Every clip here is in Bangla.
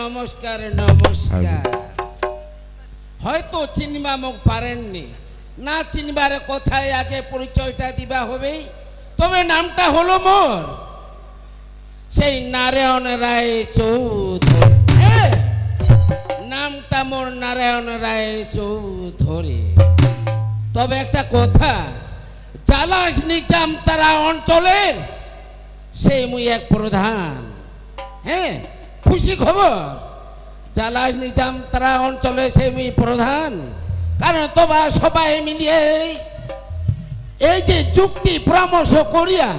নমস্কার নমস্কার। হয়তো চিনবা মুখ পারেননি, না চিনবার কথায় আগে পরিচয়টা দিবা হবে। তবে নামটা হলো মোর সেই নারায়ণ রায় চৌধুরী। নামটা মোর নারায়ণ রায় চৌধুরী। তবে একটা কথা, জালাস নিজাম তারা অঞ্চলের সেই মুই এক প্রধান। হ্যাঁ, খুশি খবর, জালাস নিজাম তারা অঞ্চলে সেই মুই প্রধান। কারণ তোমরা সবাই মিলিয়ে এই যে যুক্তি পরামর্শ করিয়া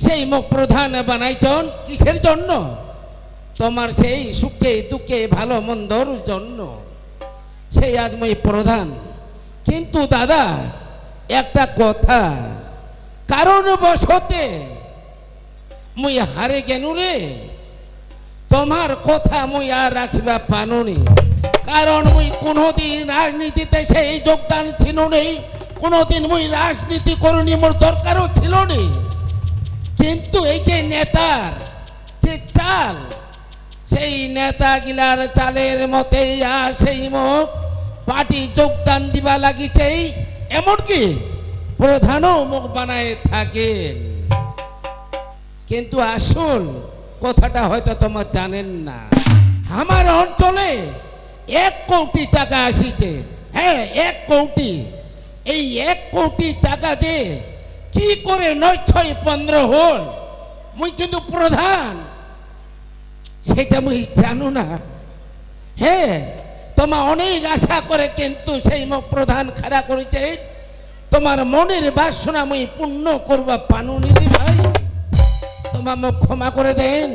সেই মুখ প্রধান বানাইছন কিসের জন্য? তোমার সেই সুখে দুঃখে ভালো মন্দর জন্য। সেই আজ মুই প্রধান। কিন্তু দাদা একটা কথা, কারণ বশতে মুই হারে গেনু রে। তোমার কথা মুই আর রাখিবা পানুনি। কারণ মুই কোনোদিন রাজনীতিতে সেই যোগদান ছিল নেই, কোনোদিন মুই রাজনীতি করুনি, মোর দরকারও ছিল নেই। কিন্তু এই যে নেতার যে চাল, সেই নেতাগিলার চালের মতেই সেই মুখ পার্টি যোগদান দিবা লাগিছে। এমনকি প্রধানও মুখ বানায় থাকেন। কিন্তু আসল কথাটা হয়তো তোমার জানেন না। আমার অঞ্চলে 1 কোটি টাকা আসিছে। হ্যাঁ, 1 কোটি। এই 1 কোটি টাকা যে কি করে 9, 6, 15 হল, মুই কিন্তু প্রধান সেটা মুই জানো না। হ্যাঁ, তোমার অনেক আশা করে কিন্তু সেই মুখ প্রধান খাড়া করেছে। তোমার মনের বাসনা মুই পূর্ণ করবা পানুনি রে ভাই। তোমার মুখ ক্ষমা করে দেন।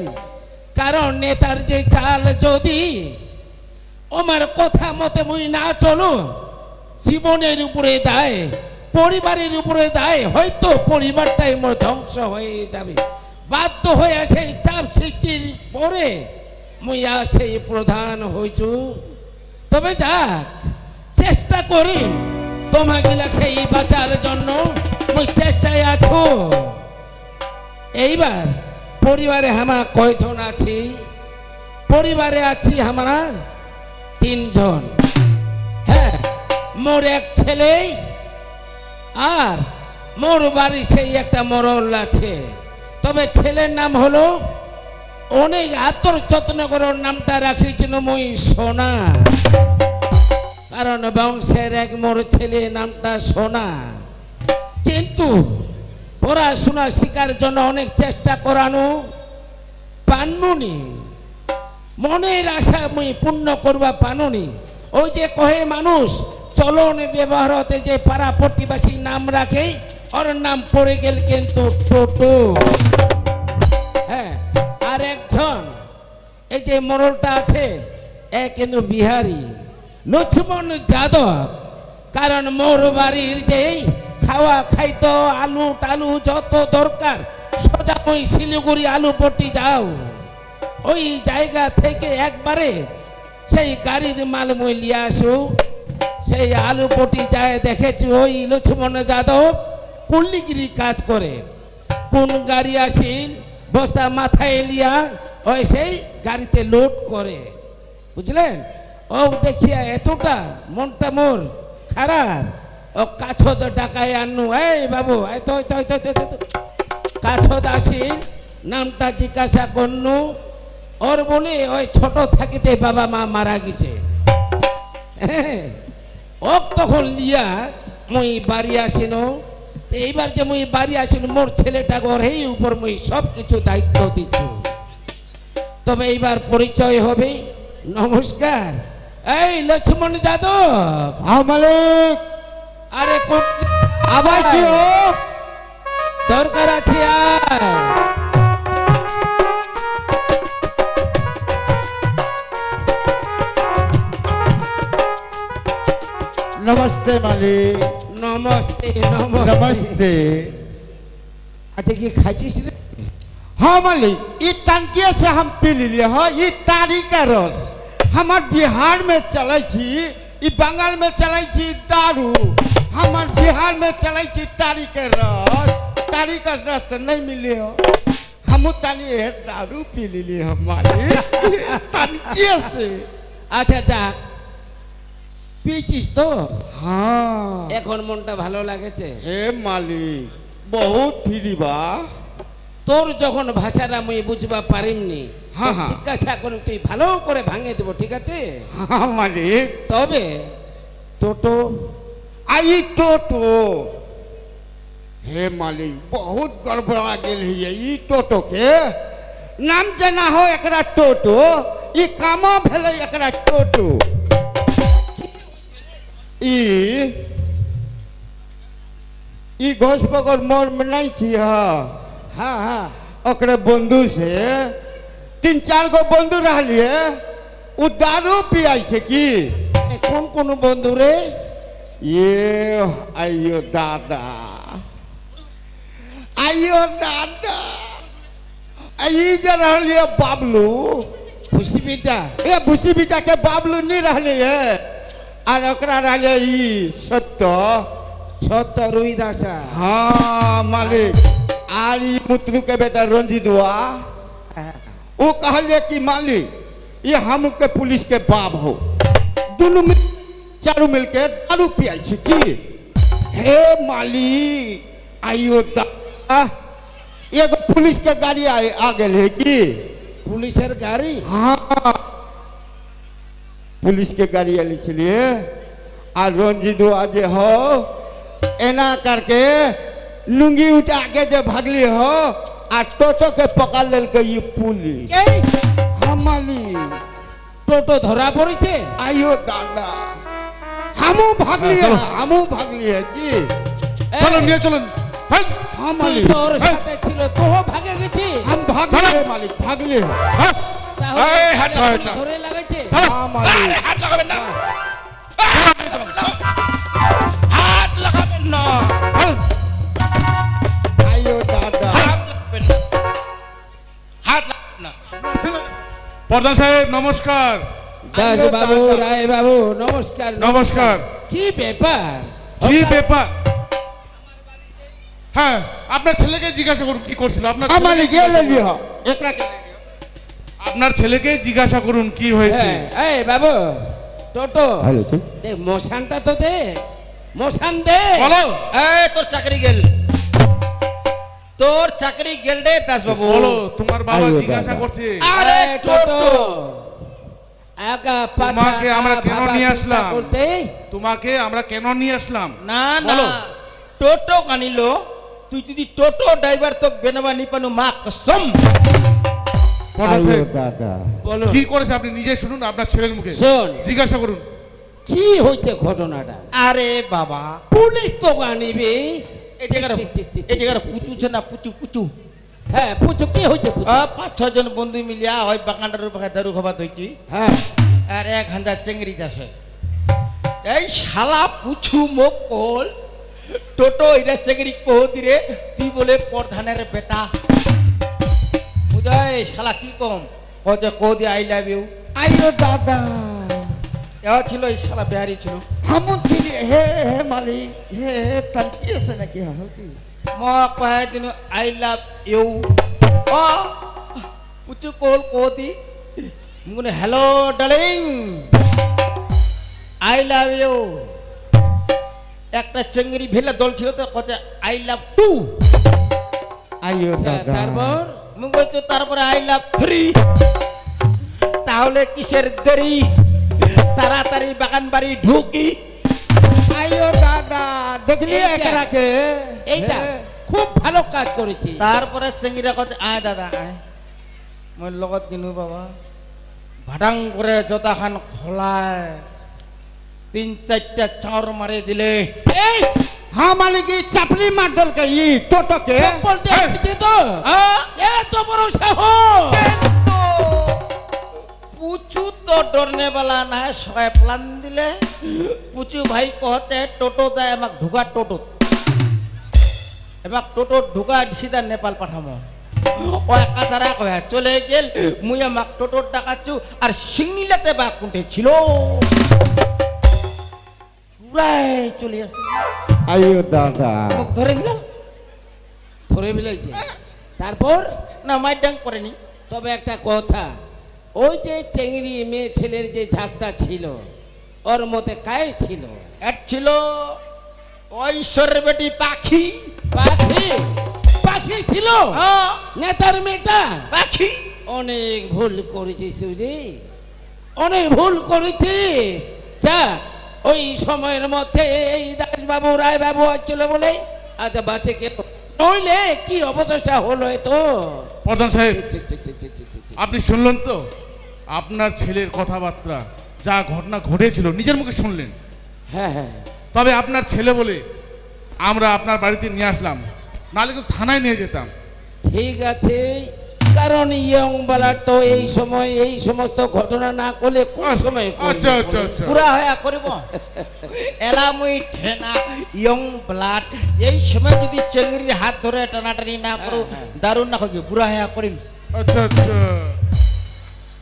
কারণ নেতার যে চাল যদি আমার কথা মতে মুই না চলো, জীবনের উপরে দায়, পরিবারের উপরে দায়, হয়তো পরিবারটাই মোর ধ্বংস হয়ে যাবে। বাধ্য হয়ে সেই চাপ সৃষ্টির পরে মুই সেই প্রধান হইছু। তবে যাক, চেষ্টা করি তোমাগুলা সেই বাঁচার জন্য মুই চেষ্টায় আছো। এইবার পরিবারে আমার কয়জন আছি? পরিবারে আছি আমরা 3 জন। হ্যাঁ, মোর এক ছেলে আর মোর বাড়ি সেই একটা মরল আছে। তবে ছেলের নাম হলো, অনেক আতর যত্ন করার নামটা রাখিছিল মুই সোনা। কারণ বংশের এক মোর ছেলে নামটা সোনা। কিন্তু পড়াশোনা শিকার জন্য অনেক চেষ্টা করানো পানুনি, মনের আশা মুই পূর্ণ করবা পানুনি। ওই যে কহে মানুষ চলন ব্যবহারতে যে পাড়া প্রতিবাসী নাম রাখে, ওর নাম পড়ে গেল কিন্তু টোটো। হ্যাঁ, আর একজন এই যে মরলটা আছে, এ কিন্তু বিহারি, লক্ষ্মণ যাদব। কারণ মোর বাড়ির যে খাওয়া খাইতো, আলু টালু যত দরকার সোজা ওই শিলিগুড়ি আলু পট্টি যাও, ওই জায়গা থেকে একবারে সেই গাড়ির মাল মই লিয়ে আসু। সেই আলু পট্টি যায় দেখেছি ওই লক্ষ্মণ যাদব কুল্লিগিরি কাজ করে। কোন গাড়ি আসিল বস্তা মাথায় লিয়া ওই সেই গাড়িতে লোড করে, বুঝলেন? ও দেখিয়া এতটা মনটা মোর খারাপ, ও কাছদ ডাকায় আনু। এই বাবু, কাছদ আসিল, নামটা জিজ্ঞাসা করনু। ওর বলে ওই ছোট থাকিতে বাবা মা মারা গেছে। ও তখন লিয়া মুই বাড়ি আসিন। এইবার যে মুই বাড়ি আসিন, মোর ছেলেটা ঘর এই উপর মুই সব কিছু দায়িত্ব দিচ্ছি। তবে এইবার পরিচয় হবে। নমস্কার, এই লক্ষ্মণ যাদব। মালিক। আরে আবার কি দরকার আছে? नमस्ते मालिक। नमस्ते नमस्ते। अच्छा, ये खाइছিস রে? हाँ मालिक, ये टंकिया से हम पी लिए हो। ये तारी का रस हमार बिहार में चले छी, ये बंगाल में चले छी दारू, हमार बिहार में चले छी तारी के रस। तारी का रस तो नहीं मिले हो। हम तानी हे दारू पी लीली हमारी तान कैसे আচ্ছা যাক পিছিস তো हाँ এখন মনটা ভালো লাগেছে हे मालिक बहुत फिरी बा তোর যখন ভাষাটা মুই বুঝবা পারিমনি হ্যাঁ, হ্যাঁ। জিজ্ঞাসা করুন তুই ভালো করে ভাঙে দেবো ঠিক আছে हाँ मालिक তবে টোটো आई टोटो हे मालिक बहुत गड़बड़ा गेल है ई टोटो के नाम जना हो एकरा टोटो ई कामा भेले एकरा टोटो ई घोषपकर मोर में नहीं छी হ্যাঁ হ্যাঁ ओकरे बंधु से 3-4 गो बंधु रहलिए उ दारू पियाई छे की এ কোন কোন বন্ধু রে ये आइयो दादा आइयो दादा आई जे रहलिए बाबलू খুশিবিটা ए भूसी बेटा के बाबलू नहीं रहलिए और ओकरा रहलिए ई सत्य সত্য রুই দাসা हाँ मालिक आरी मुत्रु के बेटा रंजीतवा वो कहलिए कि मालिक ये हम के पुलिस के बाप हो दोनों मिल चारों मिल के दारू पियाई छी की हे मालिक आइयो दा एगो पुलिस के गाड़ी आ गेल है की পুলিশের গাড়ি हाँ पुलिस के गाड़ी आली चलिए आ रंजीतवा जे हो एना करके लुंगी उठा के जो भागली हो आ टोटो के पकड़ लेल के ये पुलिस এই हमारी টোটো ধরা পড়েছে आइयो दादा हमू भागली है हमू भागली है जी চলো নিয়ে চলুন হেই, हाँ তুই मालिक তোর সাথে ছিল তো ভাগে গেছি हम भागली है मालिक भागली है হ্যাঁ, তাহলে এই, হাত ধরে পুলিশ না। ধরে লাগাইছে চলো। हाँ मालिक এই, হাত লাগাবেন না হাত লাগাবেন না হেই, आइयो दादा হাত লাগাবেন না হাত লাগাবেন না প্রধান সাহেব নমস্কার দাস আইয়ো বাবু দাদা। রায় বাবু নমস্কার নমস্কার কি ব্যাপার কি ব্যাপার হ্যাঁ আপনার ছেলেকে জিজ্ঞাসা করুন কি করছিল আপনার हाँ ছেলেকে मालिक ये ले लियो एकरा के আপনার ছেলেকে জিজ্ঞাসা করুন কি হয়েছে হ্যাঁ এই বাবু টোটো हेलो तो দে মশানটা তো দে মশান দে বলো এই তোর চাকরি গেল তোর চাকরি গেল রে দাস বাবু বলো তোমার বাবা আইয়ো জিজ্ঞাসা দাদা। করছে আরে টোটো একা পাছা তোমাকে আমরা কেন বাবা নিয়ে চিন্তা আসলাম? করতে তোমাকে আমরা কেন নিয়ে আসলাম না না বলো। টোটো কানিলো তুই যদি টোটো ড্রাইভার তো বেনবা নিপানু মা কসম প্রধান आइयो সাহেব, दादा বলো কি করেছে আপনি নিজে শুনুন আপনার ছেলের মুখে শোন জিজ্ঞাসা করুন কি হয়েছে ঘটনাটা আরে বাবা পুলিশ তো আনিবে এই জায়গার এই জায়গার পুচুছে না পুচু পুচু হ্যাঁ পুচু কি হয়েছে পুচু 5-6 জন বন্ধু মিলিয়া হয় বাগানটার উপরে দারু খাবার ধইছি হ্যাঁ আর এক হান্দা চেংড়ি আছে এই শালা পুছু মকল টোটো এটা চেংড়ি কহতি রে তুই বলে প্রধানের বেটা বুঝাই শালা কি কম কতে কদি আই লাভ ইউ आइयो दादा এ ছিল এই শালা বিহারি ছিল हम चिली हे हे मालिक हे तनकी से न की होती ম কহে দিন আই লাভ ইউ ও পুছু কল কদি মুনে hello darling I love you একটা চেংড়ি ভেলা দল ছিল তো কতে আই লাভ টু आइयो दादा তারপর মুগো তো তারপরে আই লাভ 3 তাহলে কিসের দেরি তাড়াতাড়ি বাগান বাড়ি ঢুকি आइयो दादा देख लिए এইটা। एकरा के এইটা हे। খুব ভালো কাজ করেছি তারপরে চেঙ্গিরা কথা আয় দাদা আয় মই লগত কিনো বাবা ভাটাং করে জোতা খান খোলায় 3-4টা চাঁর মারে দিলে এই हाँ मालिक ई चपली मार दल के ई टोटो के চপ্পল দেখছি তো আ? এত বড় সাহস পুচু তো ডরনে वाला না है সবাই প্ল্যান দিলে পুচু ভাই কহতে টোটো দেয় আমাক ঢুকা টোটো এবার টোটো ঢুকা সিধা নেপাল পাঠামো ও একা তারা কয়ে চলে গেল মুই আমাক টোটোর ডাকাচ্ছু আর সিংনিলাতে বা কুঁটে ছিল পুরাই চলে আসছে आइयो दादा মুখ ধরে নিল ধরে মিলাইছে তারপর না মাইডাং করেনি। তবে একটা কথা, ওই যে চেংড়ি মেয়ে ছেলের যে ঝাপটা ছিল, ওর মতে কায়ে ছিল? এক ছিল ঐশ্বরের বেটি পাখি। পাখি? পাখি ছিল হ্যাঁ, নেতার মেয়েটা? পাখি। অনেক ভুল করেছিস তুই রে, অনেক ভুল করেছিস। যা, ওই সময়ের মধ্যে এই দাসবাবু রায়বাবু আসছিল বলে আচ্ছা বাঁচে গেল, নইলে কি অবদশা হলো তো। প্রধান সাহেব, আপনি শুনলেন তো আপনার ছেলের কথাবার্তা, যা ঘটনা ঘটেছিল নিজের মুখে শুনলেন। হ্যাঁ হ্যাঁ, তবে আপনার ছেলে বলে আমরা আপনার বাড়িতে নিয়ে আসলাম, নাহলে কিন্তু থানায় নিয়ে যেতাম। ঠিক আছে, কারণ ইয়ং বেলার তো এই সময় এই সমস্ত ঘটনা না করলে কোন সময় করবে? আচ্ছা আচ্ছা আচ্ছা, পুরা হয়ে করিব এলামুই ঠেনা ইয়ং ব্লাড এই সময় যদি চেংড়ির হাত ধরে টানাটানি না করো, দারুণ না হবে, বুড়া হয়ে করিম। আচ্ছা আচ্ছা,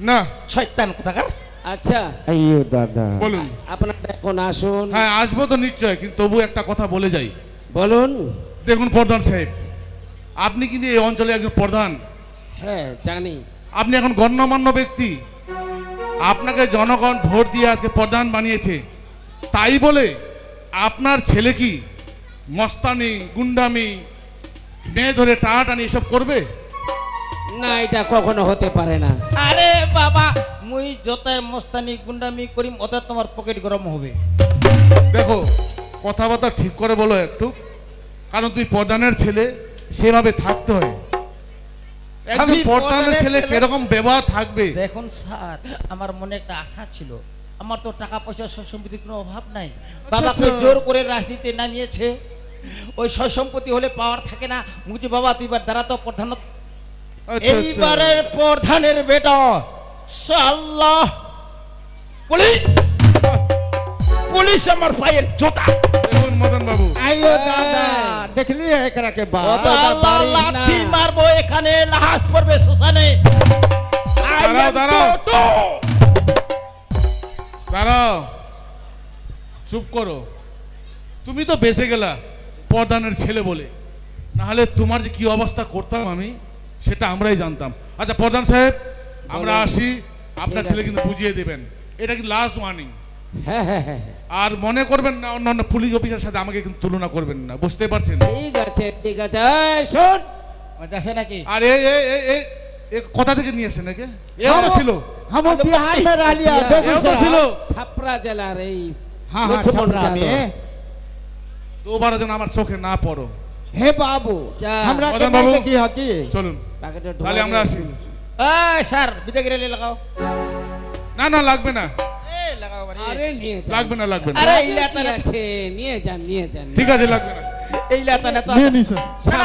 না শয়তান কোথাকার। আচ্ছা আইয়ো দাদা, বলুন। আপনারা এখন আসুন। হ্যাঁ আসবো তো নিশ্চয়, কিন্তু তবু একটা কথা বলে যাই। বলুন। দেখুন প্রধান সাহেব, আপনি কিন্তু এই অঞ্চলে একজন প্রধান, হ্যাঁ জানি। আপনি এখন গণ্যমান্য ব্যক্তি, আপনাকে জনগণ ভোট দিয়ে আজকে প্রধান বানিয়েছে, তাই বলে আপনার ছেলে কি মস্তানি গুন্ডামি মেয়ে ধরে টানাটানি এসব করবে? না, এটা কখনো হতে পারে না। আরে বাবা, মুই যত মস্তানি গুন্ডামি করিম অত তোমার পকেট গরম হবে। দেখো কথাবার্তা ঠিক করে বলো একটু, কারণ তুই প্রধানের ছেলে, সেভাবে থাকতে হয়। একজন আমি প্রধানের প্রধানের ছেলে ছেলে। কিরকম ব্যবহার থাকবে? দেখুন স্যার, আমার মনে একটা আশা ছিল, আমার তো টাকা পয়সা সয় সম্পত্তির কোনো অভাব নাই। বাবাকে আচ্ছা। জোর করে রাজনীতি নামিয়েছে, ওই সয় সম্পত্তি হলে পাওয়ার থাকে না। মুজি বাবা তুই এবার দাঁড়া তো প্রধান, আচ্ছা, এইবারের প্রধানের বেটা আল্লাহ। পুলিশ পুলিশ আমার পায়ের জোতা। দেখুন মদন বাবু, আইয়ো দাদা, দেখলি একরা के बाद কত- আল্লাহ পারিস না। লাঠি মারবো এখানে, লাহাজ পড়বে শ্মশানে। দাঁড়াও, দাঁড়াও। দাঁড়াও, চুপ করো। তুমি তো বেঁচে গেলা প্রধানের ছেলে বলে, নাহলে তোমার যে কি অবস্থা করতাম আমি, সেটা আমরাই জানতাম। আচ্ছা প্রধান সাহেব, আমরা বলুন। আসি, আপনার ঠিক ছেলে আছে। কিন্তু বুঝিয়ে দেবেন, এটা কি লাস্ট ওয়ার্নিং। হ্যাঁ হ্যাঁ হ্যাঁ, আর মনে করবেন না অন্য পুলিশ অফিসারের সাথে আমাকে কিন্তু তুলনা করবেন না, বুঝতে পারছেন? ঠিক আছে ঠিক আছে। এই, শোন, যাচ্ছে নাকি? আর এ কথা থেকে নিয়ে এসে নাকি এও তো ছিল, हम बिहार में रह लिया এও তো बेगूसराय ছিল। ছাপরা জেলার এই हाँ हाँ লক্ষ্মণ छपरा যাদব। में। দুবার যেন আমার চোখে না পড়ো। हे बाबू, जा। हमरा के मदन बाबू। नहीं की हकी। চলুন প্যাকেটে তাহলে আমরা আসি। এই স্যার বিদেগিরে লাগাও। না না লাগবে না, এই লাগাও বাড়ি। আরে নিয়ে যান। লাগবে না, লাগবে না। আরে আরে ইলা কি আছে, নিয়ে যান নিয়ে যান। ঠিক আছে, লাগবে না। এই লাতা না তো নিয়ে নিস। সারা